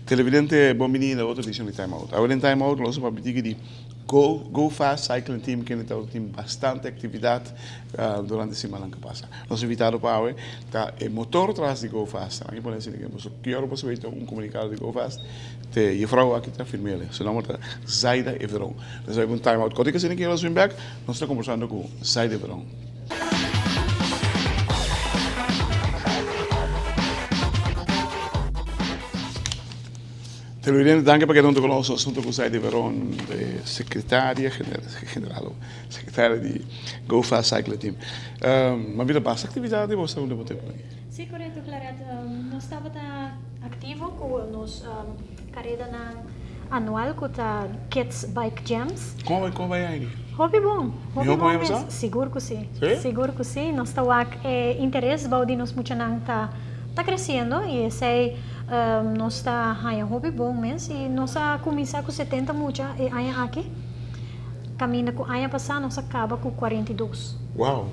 Televidente, bom menino, outra edição de Time Out. Agora em Time Out, nós vamos pedir que Go Fast Cycling Team, que tem bastante atividade durante a semana que passa. Nós invitamos para hoje, tá, o motor atrás de Go Fast. Aqui podemos dizer que nós queremos possivelmente comunicado de Go Fast. E a vrouw aqui está firme, seu nome é Zaida Everon. Nós vamos Time Out. Quando você quer nós vem back, nós estamos conversando com Zaida Everon. Televidente, danke per che con assunto con Zaida Everon, secretaria general, secretaria di Go Fast Cycling Team. Ma vi basta atividade você não deve ter por aí? Sim, correto, Claret. Nós estávamos ativo com nos carreira anual com a Kids Bike Jams. Como vai aí? Hobby bom. Hobby bom mesmo? Seguro que sim. Sim? Seguro que sim. Nós estamos interesse de nós muito não tá crescendo e sei nós está aí hobby bom mesmo e nós começar com 70 muito e aí aqui caminha com aí passar nós acaba com 42. Uau.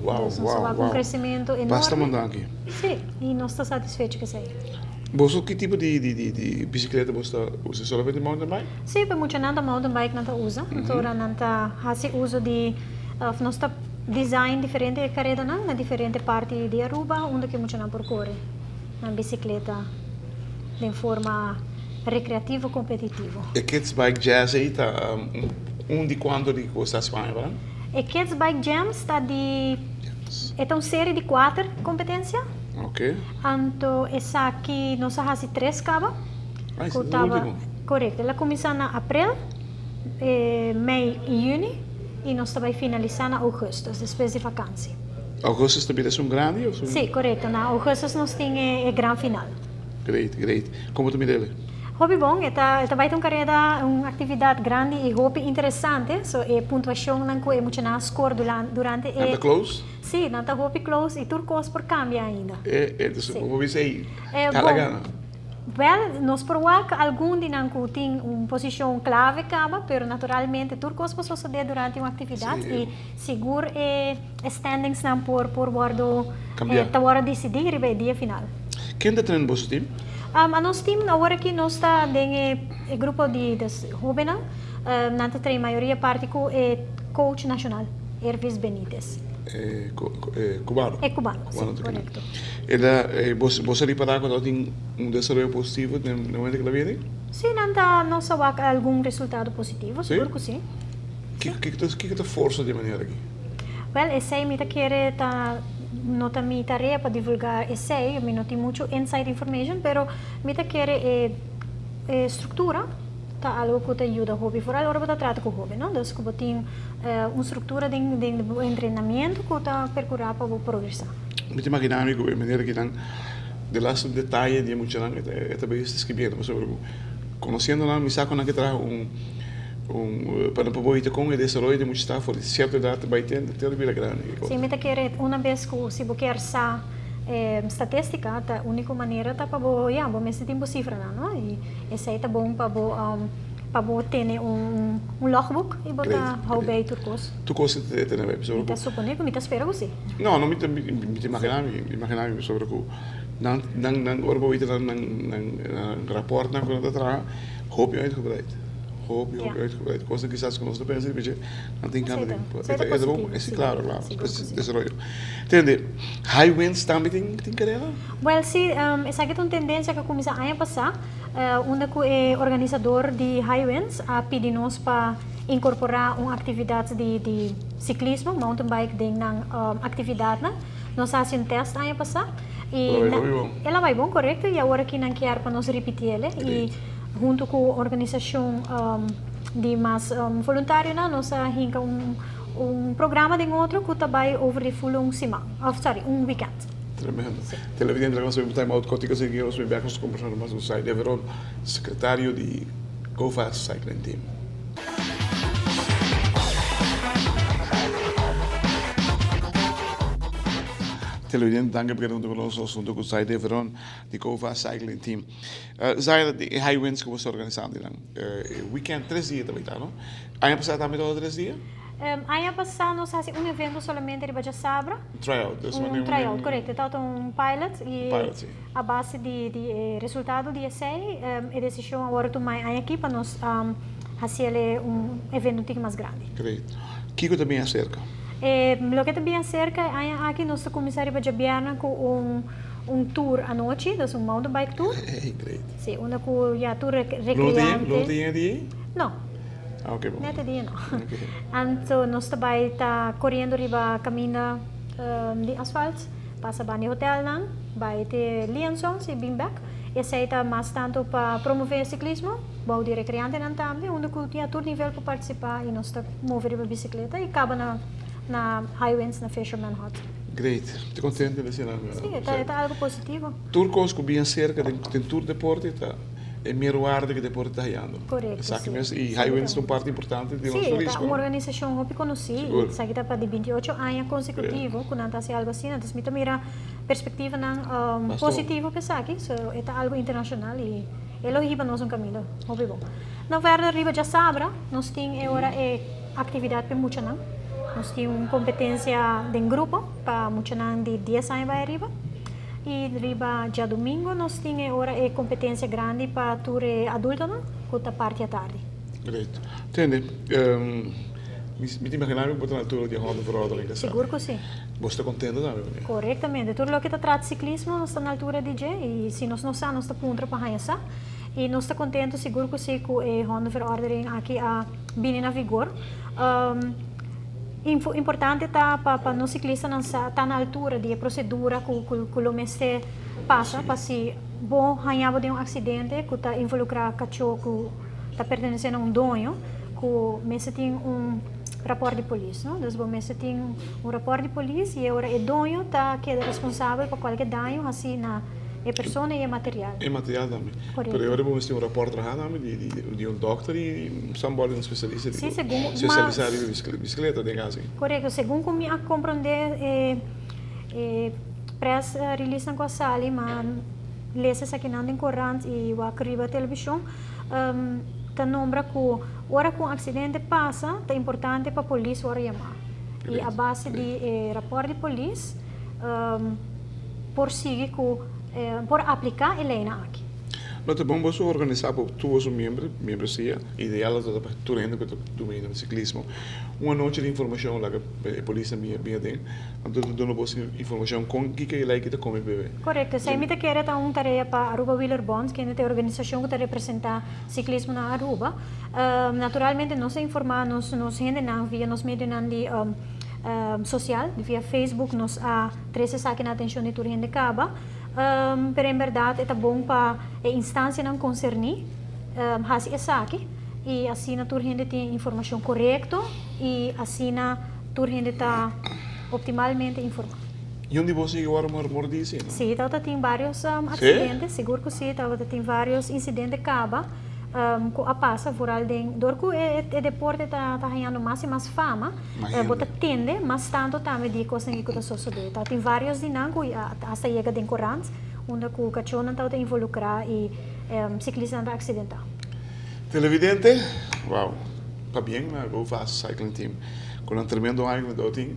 Com um crescimento enorme. Basta mandar aqui. Sim, e nós está satisfeito que sei. Você que tipo de bicicleta você usa? Somente mountain bike? Sim, para muito nada mountain bike não usa. Então não faz uso de nós está design diferente carreira na diferente parte de Aruba onde que muito não percorre na bicicleta de forma recreativa competitiva. E Kids Bike Jazz aí tá de quando de você está falando? E Kids Bike Jams está é uma série de 4 competências. Ok. Então essa aqui nós faz 3 caba. Isso é o último. Correto. Ela começa em abril, maio e junho e nós vai finalizar em agosto, depois de vacância. Agosto também é grande? Ou Sim, correto. Na agosto nós temos a grande final. Great. Como tu me dele? Hobby bom, vai ter uma atividade grande e hobby interessante. So, a pontuação não é muito na score durante Nada close? Sim, não está hobby close e tudo coisa por cambia ainda. Vou ver se aí. Well, nós provamos que algum de nós tem uma posição clave, mas naturalmente tudo coisa pode suceder durante uma atividade e seguro standings não por guardo hora decidir o dia final. Quem está treinando você time? Nosso time agora aqui nós está em grupo de jovens, nós tem maioria parte com o coach nacional, Hervis Benítez. Cubano. É cubano, sim, correto. Você reparar quando tem desenvolvimento positivo no momento que ela viene? Sim, nós vamos algum resultado positivo, seguro que sim. O que te força de maneira aqui? Well, esse aí me quer não tem minha tarefa para divulgar esse aí, eu não tenho muito inside information, pero me quer estrutura. Tá algo que te ajuda a hobby for agora você trata com o hobby, não? Então, como tem uma estrutura de treinamento que está percurar para progressar. Muito imaginar que a maneira que estão de lá os detalhes de muito não é também escrevendo sobre conhecendo não me saco não que traz para não poder com o desenvolvimento de muito staff de certa idade vai ter vida grande. Sim, me quer uma vez que se você quer sa estatística, a única maneira tá para bom mesmo tempo cifra não e esse aí tá bom para ter um logbook e botar how bem turcos. Tu consegue ter na web sobre? Me supone que me espera você. Não me imaginar sobre o não orbo vai ter um rapport na quando tra hope uitgebreid. Uitgebreid. Coisa que quizás conosco pensa que não tem canto é bom, é claro, desarrollo. Entende? High winds também tem carreira? Well, sim, essa aqui é uma tendência que começa a passar, onde o organizador de High Winds pedir-nos para incorporar uma atividade de ciclismo, mountain bike, na atividade, nós fazemos um teste a passar e ela vai bom, correto, e agora que não quer para nós repetir ela e junto com a organização de mais voluntários, nós temos programa de outro que vai over de full um weekend. Tremendo. Televidente, nós vamos ter uma contigo assim que nós vamos conversar mais no site. Everon, secretário de Go Fast Cycling Team. televidente, dank por ter conosco assunto com o Zayda Veron, de Go Fast Cycling Team. Zayda, de Highwinds que você organizando, weekend 3 dias também, tá, não? Ano passado também todo 3 dias? Ano passado nós fazemos evento somente de Baja Sabra. Tryout. Tryout, correto. Então, pilot e sim. a base de resultado de essay, a decisão agora tomar a equipa nós fazer evento um mais grande. Great. Kiko também acerca? Lo que também acerca, aqui nós começamos a Baja com tour à noite, então mountain bike tour. Great. Sim, tour recreante. Não tem dia? Não. Ok, bom. Neta dia não. Então, nós também está correndo riba caminho de asfalto, passa bem no hotel não, vai ter liaisons e bem back. E aceita mais tanto para promover ciclismo, bom de recreante não também, onde tinha todo nível para participar e nós está mover riba bicicleta e acaba na Highwinds na Fisherman Hut. Great. Estou contente desse ano. Sim, está algo positivo. Tour Cosco bem cerca, tem tour deporte, tá? É miroar de que deporte está ganhando. Correto. E Highwinds é uma parte importante do nosso turismo. Sim, é uma organização muito conhecida, isso aqui está para 28 anos consecutivos, quando está se algo assim, então mira perspectiva positiva para aqui, é algo internacional e ele riba nós caminho, muito bom. Na verdade, riba já sabra, nós temos agora atividade para muita não, nós temos uma competência de grupo para muita não de 10 anos para riba. E riba já domingo nós temos agora competência grande para tour adulto, não? Com a parte da tarde. Great. Entende? Me imaginar que botar na altura de Honda Verordering. Seguro que sim. Você está contente também? Corretamente. Tudo o que trata de ciclismo, nós estamos na altura de G e se nós não estamos, nós estamos para ganhar. E nós estamos contentes, seguro que sim, com a Honda Verordering aqui a bem na vigor. Importante tá para nós ciclistas tá na altura de procedura que o mestre passa para se bom ganhar de acidente que tá involucrar cachorro que tá pertencendo a dono que o mestre tem rapport de polícia, não? Então o mestre tem rapport de polícia e agora o dono tá que é responsável por qualquer dano assim na pessoa e material. É material também. Correto. Mas agora vamos ter rapport de doctor e somebody especialista. Sim, segundo. Especializado em bicicleta, de casa. Correto. Segundo como eu compreender, press release na sali, mas lesa aqui não tem corrente e o arriba televisão, tá nombra que hora que um acidente passa, é importante para a polícia hora chamar. E a base de rapport de polícia, por seguir por aplicar a lei aqui. Não é bom você organizar para todos os membros ideal é para tu rende que tu meio no ciclismo uma noite de informação lá que a polícia bem tem então tu dando boa informação com que é lá que tá como bebê. Correto. Se me te quer tá uma tarefa para Aruba Wheeler Bonds que é a organização que te representa ciclismo na Aruba. Naturalmente nós informamos nos gente não via nos meios de social via Facebook nos a 13 saque na atenção de turista de caba. Pero em verdade é bom para a instância não concernir fazer essa aqui e assim a turista tem informação correta e assim a turista está optimalmente informada. E onde você agora mordice? Sim, então tem vários acidentes, seguro que sim, então tem vários incidentes de caba com a passa rural de dorco o deporte está ganhando mais e mais fama bota tende mas tanto também de coisa que está sucedendo então tem vários dinâmicos até chega de correntes onde o cachorro não está involucrar e ciclista não está acidental. Televidente, wow, está bem na Go Fast Cycling Team com um tremendo ano que eu tenho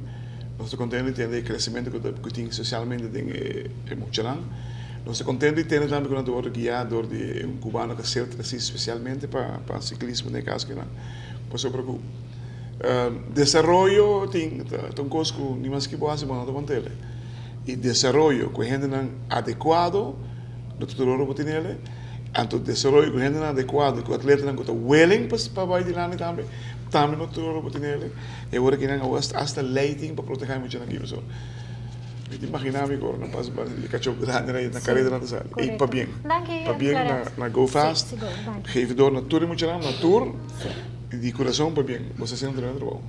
nós estamos contentes de ter o crescimento que tem socialmente tem muito grande. Nós estamos contentes de ter também com o guiador de cubano que serve especialmente para ciclismo de casa que não se preocupe. Desenvolvimento tem coisas que nem mais que boas mas não mantém. E desenvolvimento com gente não adequado, não tudo o que tem ele. Então desenvolvimento com gente não adequado, com atleta não está willing para vai de lá também não tudo o que tem ele. E agora que não hasta lighting para proteger muito aqui pessoal. Imaginava agora, não passa para ele cachorro grande na carreira da sala. E para bem na Go Fast, geef door na tour moet je naar tour, die coração para bem, você sempre treinando bom.